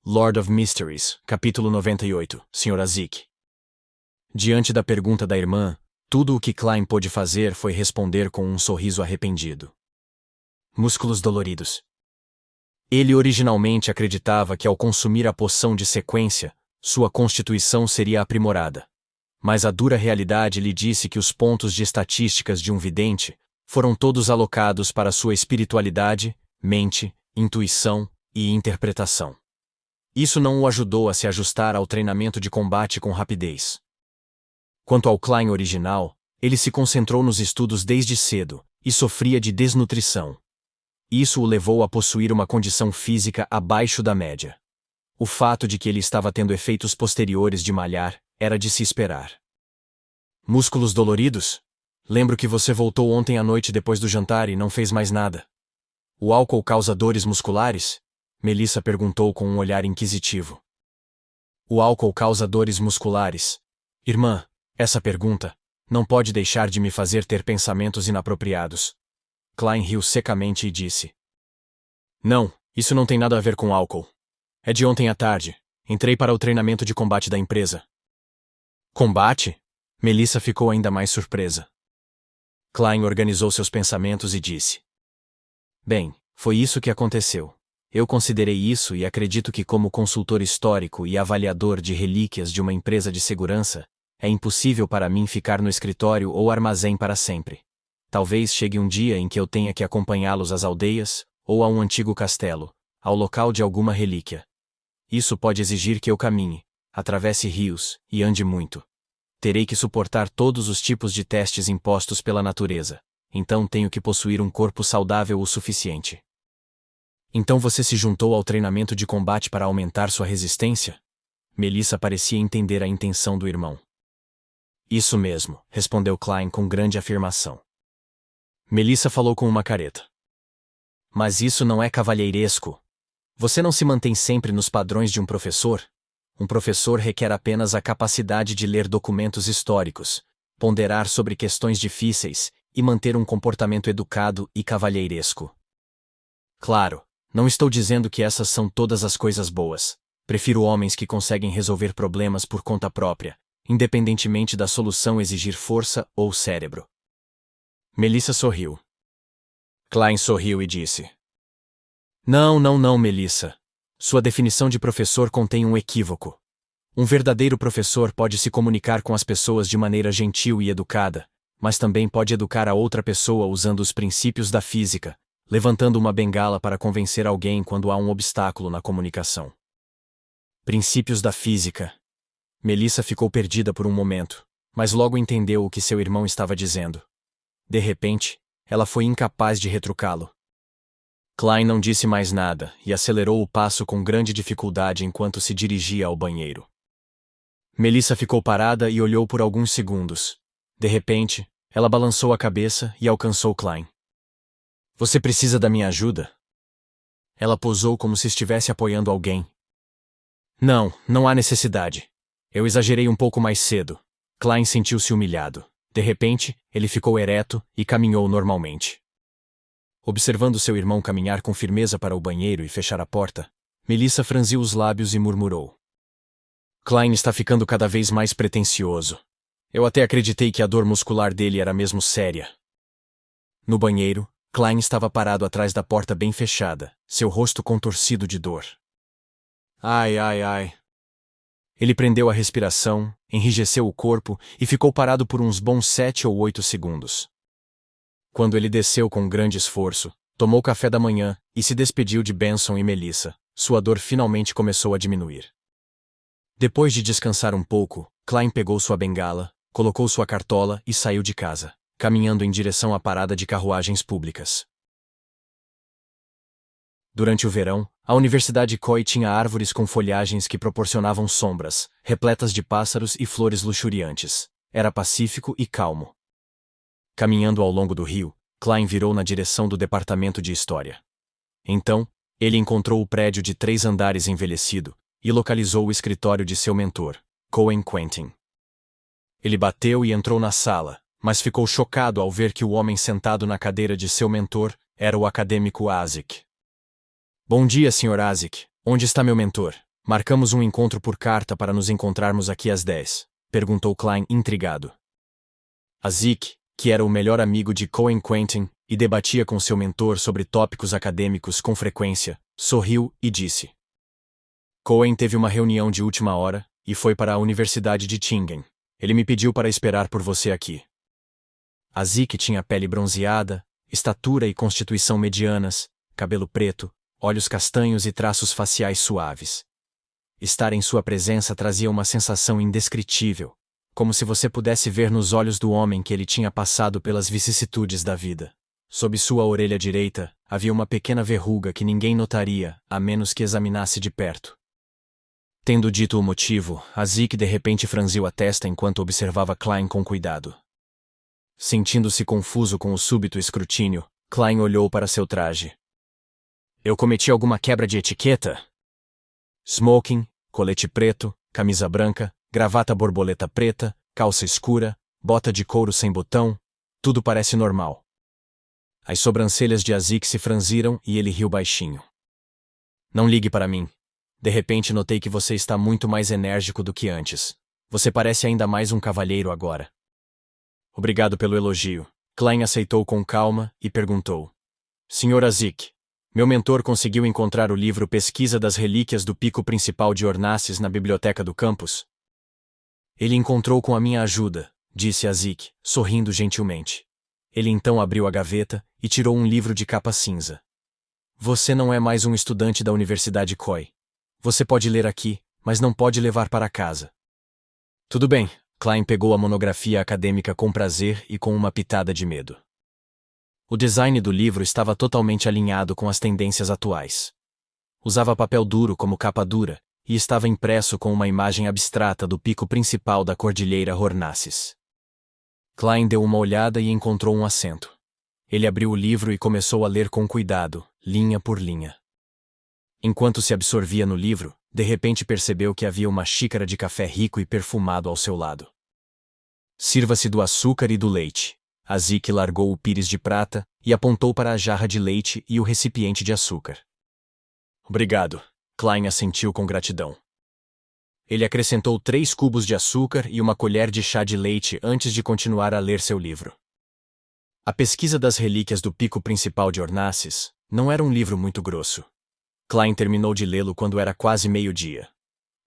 Lord of Mysteries, capítulo 98, Sr. Azik. Diante da pergunta da irmã, tudo o que Klein pôde fazer foi responder com um sorriso arrependido. Músculos doloridos. Ele originalmente acreditava que ao consumir a poção de sequência, sua constituição seria aprimorada. Mas a dura realidade lhe disse que os pontos de estatísticas de um vidente foram todos alocados para sua espiritualidade, mente, intuição e interpretação. Isso não o ajudou a se ajustar ao treinamento de combate com rapidez. Quanto ao Klein original, ele se concentrou nos estudos desde cedo e sofria de desnutrição. Isso o levou a possuir uma condição física abaixo da média. O fato de que ele estava tendo efeitos posteriores de malhar era de se esperar. Músculos doloridos? Lembro que você voltou ontem à noite depois do jantar e não fez mais nada. O álcool causa dores musculares? Melissa perguntou com um olhar inquisitivo. O álcool causa dores musculares. Irmã, essa pergunta não pode deixar de me fazer ter pensamentos inapropriados. Klein riu secamente e disse. Não, isso não tem nada a ver com álcool. É de ontem à tarde. Entrei para o treinamento de combate da empresa. Combate? Melissa ficou ainda mais surpresa. Klein organizou seus pensamentos e disse. Bem, foi isso que aconteceu. Eu considerei isso e acredito que como consultor histórico e avaliador de relíquias de uma empresa de segurança, é impossível para mim ficar no escritório ou armazém para sempre. Talvez chegue um dia em que eu tenha que acompanhá-los às aldeias, ou a um antigo castelo, ao local de alguma relíquia. Isso pode exigir que eu caminhe, atravesse rios e ande muito. Terei que suportar todos os tipos de testes impostos pela natureza, então tenho que possuir um corpo saudável o suficiente. Então você se juntou ao treinamento de combate para aumentar sua resistência? Melissa parecia entender a intenção do irmão. Isso mesmo, respondeu Klein com grande afirmação. Melissa falou com uma careta. Mas isso não é cavalheiresco. Você não se mantém sempre nos padrões de um professor? Um professor requer apenas a capacidade de ler documentos históricos, ponderar sobre questões difíceis e manter um comportamento educado e cavalheiresco. Claro, não estou dizendo que essas são todas as coisas boas. Prefiro homens que conseguem resolver problemas por conta própria, independentemente da solução exigir força ou cérebro. Melissa sorriu. Klein sorriu e disse. Não, Melissa. Sua definição de professor contém um equívoco. Um verdadeiro professor pode se comunicar com as pessoas de maneira gentil e educada, mas também pode educar a outra pessoa usando os princípios da física, levantando uma bengala para convencer alguém quando há um obstáculo na comunicação. Princípios da física. Melissa ficou perdida por um momento, mas logo entendeu o que seu irmão estava dizendo. De repente, ela foi incapaz de retrucá-lo. Klein não disse mais nada e acelerou o passo com grande dificuldade enquanto se dirigia ao banheiro. Melissa ficou parada e olhou por alguns segundos. De repente, ela balançou a cabeça e alcançou Klein. Você precisa da minha ajuda? Ela posou como se estivesse apoiando alguém. Não há necessidade. Eu exagerei um pouco mais cedo. Klein sentiu-se humilhado. De repente, ele ficou ereto e caminhou normalmente. Observando seu irmão caminhar com firmeza para o banheiro e fechar a porta, Melissa franziu os lábios e murmurou. Klein está ficando cada vez mais pretensioso. Eu até acreditei que a dor muscular dele era mesmo séria. No banheiro, Klein estava parado atrás da porta bem fechada, seu rosto contorcido de dor. Ai. Ele prendeu a respiração, enrijeceu o corpo e ficou parado por uns bons 7 ou 8 segundos. Quando ele desceu com grande esforço, tomou café da manhã e se despediu de Benson e Melissa, sua dor finalmente começou a diminuir. Depois de descansar um pouco, Klein pegou sua bengala, colocou sua cartola e saiu de casa, caminhando em direção à parada de carruagens públicas. Durante o verão, a Universidade Coy tinha árvores com folhagens que proporcionavam sombras, repletas de pássaros e flores luxuriantes. Era pacífico e calmo. Caminhando ao longo do rio, Klein virou na direção do departamento de história. Então, ele encontrou o prédio de 3 andares envelhecido e localizou o escritório de seu mentor, Cohen Quentin. Ele bateu e entrou na sala, mas ficou chocado ao ver que o homem sentado na cadeira de seu mentor era o acadêmico Azik. Bom dia, Sr. Azik. Onde está meu mentor? Marcamos um encontro por carta para nos encontrarmos aqui às 10, perguntou Klein intrigado. Azik, que era o melhor amigo de Cohen Quentin e debatia com seu mentor sobre tópicos acadêmicos com frequência, sorriu e disse: Cohen teve uma reunião de última hora e foi para a Universidade de Tingen. Ele me pediu para esperar por você aqui. Azik tinha pele bronzeada, estatura e constituição medianas, cabelo preto, olhos castanhos e traços faciais suaves. Estar em sua presença trazia uma sensação indescritível, como se você pudesse ver nos olhos do homem que ele tinha passado pelas vicissitudes da vida. Sob sua orelha direita, havia uma pequena verruga que ninguém notaria, a menos que examinasse de perto. Tendo dito o motivo, Azik de repente franziu a testa enquanto observava Klein com cuidado. Sentindo-se confuso com o súbito escrutínio, Klein olhou para seu traje. Eu cometi alguma quebra de etiqueta? Smoking, colete preto, camisa branca, gravata borboleta preta, calça escura, bota de couro sem botão, tudo parece normal. As sobrancelhas de Azik se franziram e ele riu baixinho. Não ligue para mim. De repente notei que você está muito mais enérgico do que antes. Você parece ainda mais um cavalheiro agora. Obrigado pelo elogio. Klein aceitou com calma e perguntou. Sr. Azik, meu mentor conseguiu encontrar o livro Pesquisa das Relíquias do Pico Principal de Ornassis na biblioteca do campus? Ele encontrou com a minha ajuda, disse Azik, sorrindo gentilmente. Ele então abriu a gaveta e tirou um livro de capa cinza. Você não é mais um estudante da Universidade Coy. Você pode ler aqui, mas não pode levar para casa. Tudo bem, Klein pegou a monografia acadêmica com prazer e com uma pitada de medo. O design do livro estava totalmente alinhado com as tendências atuais. Usava papel duro como capa dura, e estava impresso com uma imagem abstrata do pico principal da Cordilheira Hornassis. Klein deu uma olhada e encontrou um assento. Ele abriu o livro e começou a ler com cuidado, linha por linha. Enquanto se absorvia no livro, de repente percebeu que havia uma xícara de café rico e perfumado ao seu lado. Sirva-se do açúcar e do leite. Azik largou o pires de prata e apontou para a jarra de leite e o recipiente de açúcar. Obrigado, Klein assentiu com gratidão. Ele acrescentou 3 cubos de açúcar e uma colher de chá de leite antes de continuar a ler seu livro. A Pesquisa das Relíquias do Pico Principal de Ornassis não era um livro muito grosso. Klein terminou de lê-lo quando era quase meio-dia.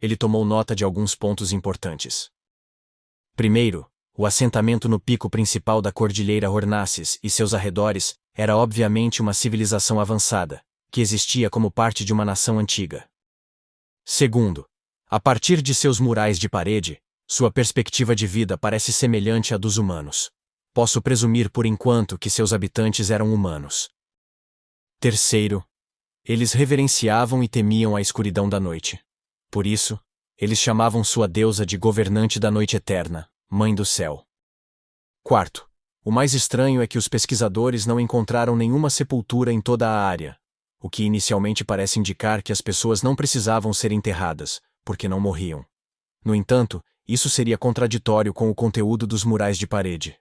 Ele tomou nota de alguns pontos importantes. Primeiro, o assentamento no pico principal da Cordilheira Hornassis e seus arredores era obviamente uma civilização avançada, que existia como parte de uma nação antiga. Segundo, a partir de seus murais de parede, sua perspectiva de vida parece semelhante à dos humanos. Posso presumir por enquanto que seus habitantes eram humanos. Terceiro, eles reverenciavam e temiam a escuridão da noite. Por isso, eles chamavam sua deusa de governante da noite eterna, Mãe do Céu. Quarto, o mais estranho é que os pesquisadores não encontraram nenhuma sepultura em toda a área, o que inicialmente parece indicar que as pessoas não precisavam ser enterradas, porque não morriam. No entanto, isso seria contraditório com o conteúdo dos murais de parede.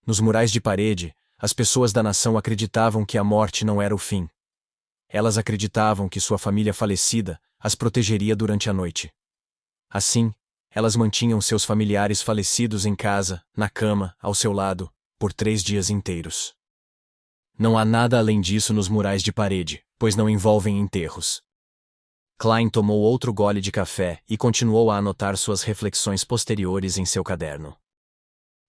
Nos murais de parede, as pessoas da nação acreditavam que a morte não era o fim. Elas acreditavam que sua família falecida as protegeria durante a noite. Assim, elas mantinham seus familiares falecidos em casa, na cama, ao seu lado, por 3 dias inteiros. Não há nada além disso nos murais de parede, pois não envolvem enterros. Klein tomou outro gole de café e continuou a anotar suas reflexões posteriores em seu caderno.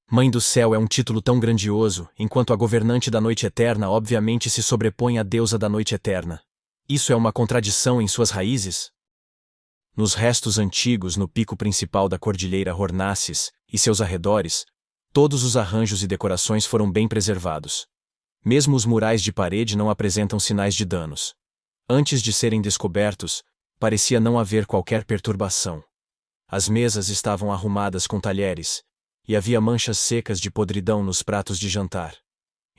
Mãe do Céu é um título tão grandioso, enquanto a governante da noite eterna obviamente se sobrepõe à deusa da noite eterna. Isso é uma contradição em suas raízes? Nos restos antigos no pico principal da Cordilheira Hornassis e seus arredores, todos os arranjos e decorações foram bem preservados. Mesmo os murais de parede não apresentam sinais de danos. Antes de serem descobertos, parecia não haver qualquer perturbação. As mesas estavam arrumadas com talheres, e havia manchas secas de podridão nos pratos de jantar.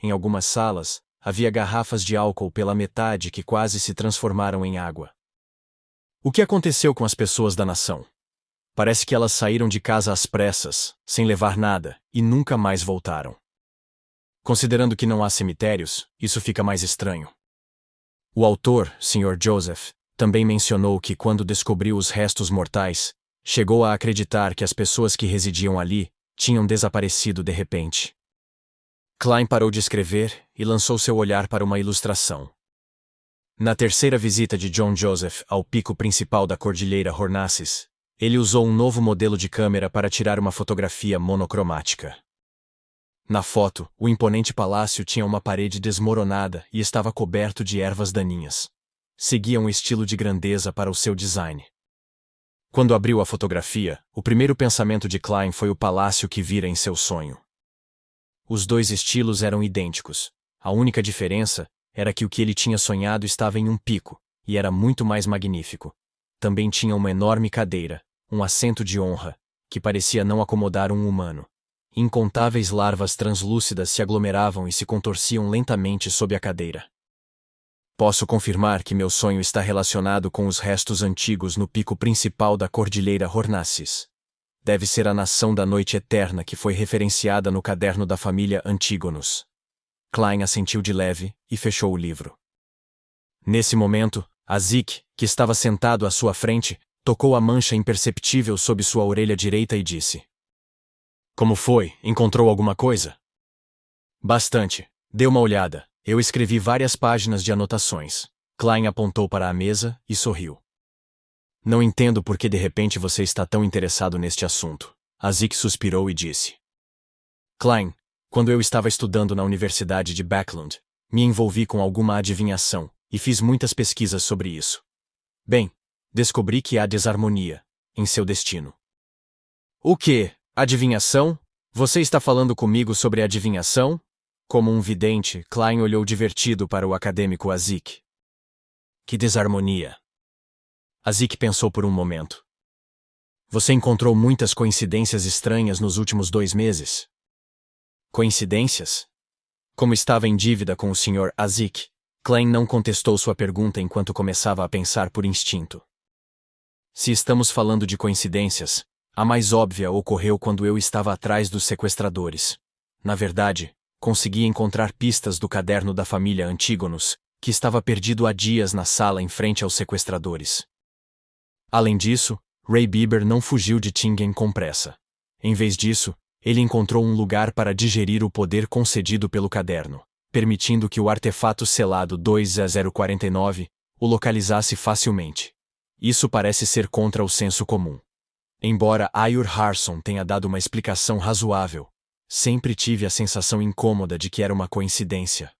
Em algumas salas, havia garrafas de álcool pela metade que quase se transformaram em água. O que aconteceu com as pessoas da nação? Parece que elas saíram de casa às pressas, sem levar nada, e nunca mais voltaram. Considerando que não há cemitérios, isso fica mais estranho. O autor, Sr. Joseph, também mencionou que quando descobriu os restos mortais, chegou a acreditar que as pessoas que residiam ali tinham desaparecido de repente. Klein parou de escrever e lançou seu olhar para uma ilustração. Na terceira visita de John Joseph ao pico principal da Cordilheira Hornasses, ele usou um novo modelo de câmera para tirar uma fotografia monocromática. Na foto, o imponente palácio tinha uma parede desmoronada e estava coberto de ervas daninhas. Seguia um estilo de grandeza para o seu design. Quando abriu a fotografia, o primeiro pensamento de Klein foi o palácio que vira em seu sonho. Os dois estilos eram idênticos. A única diferença era que o que ele tinha sonhado estava em um pico, e era muito mais magnífico. Também tinha uma enorme cadeira, um assento de honra, que parecia não acomodar um humano. Incontáveis larvas translúcidas se aglomeravam e se contorciam lentamente sob a cadeira. Posso confirmar que meu sonho está relacionado com os restos antigos no pico principal da Cordilheira Hornasses. Deve ser a nação da noite eterna que foi referenciada no caderno da família Antígonos. Klein assentiu de leve e fechou o livro. Nesse momento, Azik, que estava sentado à sua frente, tocou a mancha imperceptível sob sua orelha direita e disse: "Como foi? Encontrou alguma coisa?" "Bastante. Dê uma olhada. Eu escrevi várias páginas de anotações." Klein apontou para a mesa e sorriu. "Não entendo por que de repente você está tão interessado neste assunto." Azik suspirou e disse: "Klein, quando eu estava estudando na Universidade de Backlund, me envolvi com alguma adivinhação e fiz muitas pesquisas sobre isso. Bem, descobri que há desarmonia em seu destino." "O quê? Adivinhação? Você está falando comigo sobre adivinhação?" Como um vidente, Klein olhou divertido para o acadêmico Azik. "Que desarmonia?" Azik pensou por um momento. "Você encontrou muitas coincidências estranhas nos últimos 2 meses?" "Coincidências?" Como estava em dívida com o Sr. Azik, Klein não contestou sua pergunta enquanto começava a pensar por instinto. "Se estamos falando de coincidências, a mais óbvia ocorreu quando eu estava atrás dos sequestradores. Na verdade, consegui encontrar pistas do caderno da família Antígonos, que estava perdido há dias na sala em frente aos sequestradores. Além disso, Ray Bieber não fugiu de Tingen com pressa. Em vez disso, ele encontrou um lugar para digerir o poder concedido pelo caderno, permitindo que o artefato selado 20049 o localizasse facilmente. Isso parece ser contra o senso comum. Embora Ayur Harson tenha dado uma explicação razoável, sempre tive a sensação incômoda de que era uma coincidência."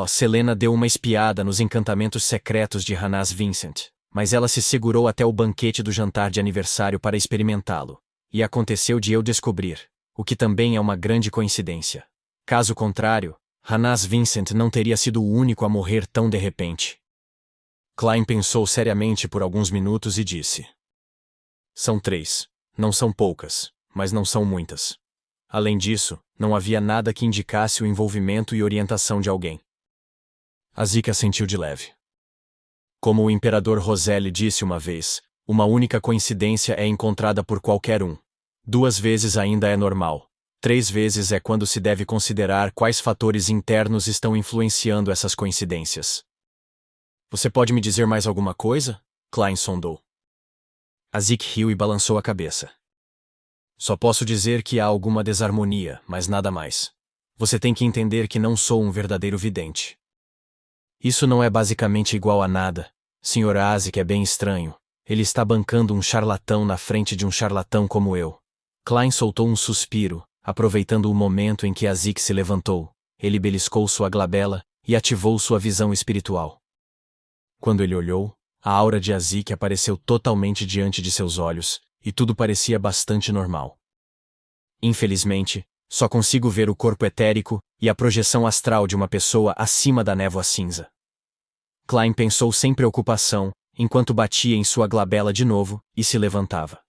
Selena deu uma espiada nos encantamentos secretos de Hannas Vincent, mas ela se segurou até o banquete do jantar de aniversário para experimentá-lo, e aconteceu de eu descobrir, o que também é uma grande coincidência. Caso contrário, Hannas Vincent não teria sido o único a morrer tão de repente. Klein pensou seriamente por alguns minutos e disse: "São 3. Não são poucas, mas não são muitas. Além disso, não havia nada que indicasse o envolvimento e orientação de alguém." Azik assentiu de leve. "Como o imperador Roselli disse uma vez, uma única coincidência é encontrada por qualquer um. 2 vezes ainda é normal. 3 vezes é quando se deve considerar quais fatores internos estão influenciando essas coincidências." "Você pode me dizer mais alguma coisa?" Klein sondou. Azik riu e balançou a cabeça. "Só posso dizer que há alguma desarmonia, mas nada mais. Você tem que entender que não sou um verdadeiro vidente." "Isso não é basicamente igual a nada. Sr. Azik é bem estranho. Ele está bancando um charlatão na frente de um charlatão como eu." Klein soltou um suspiro, aproveitando o momento em que Azik se levantou. Ele beliscou sua glabela e ativou sua visão espiritual. Quando ele olhou, a aura de Azik apareceu totalmente diante de seus olhos, e tudo parecia bastante normal. "Infelizmente, só consigo ver o corpo etérico e a projeção astral de uma pessoa acima da névoa cinza." Klein pensou sem preocupação, enquanto batia em sua glabela de novo e se levantava.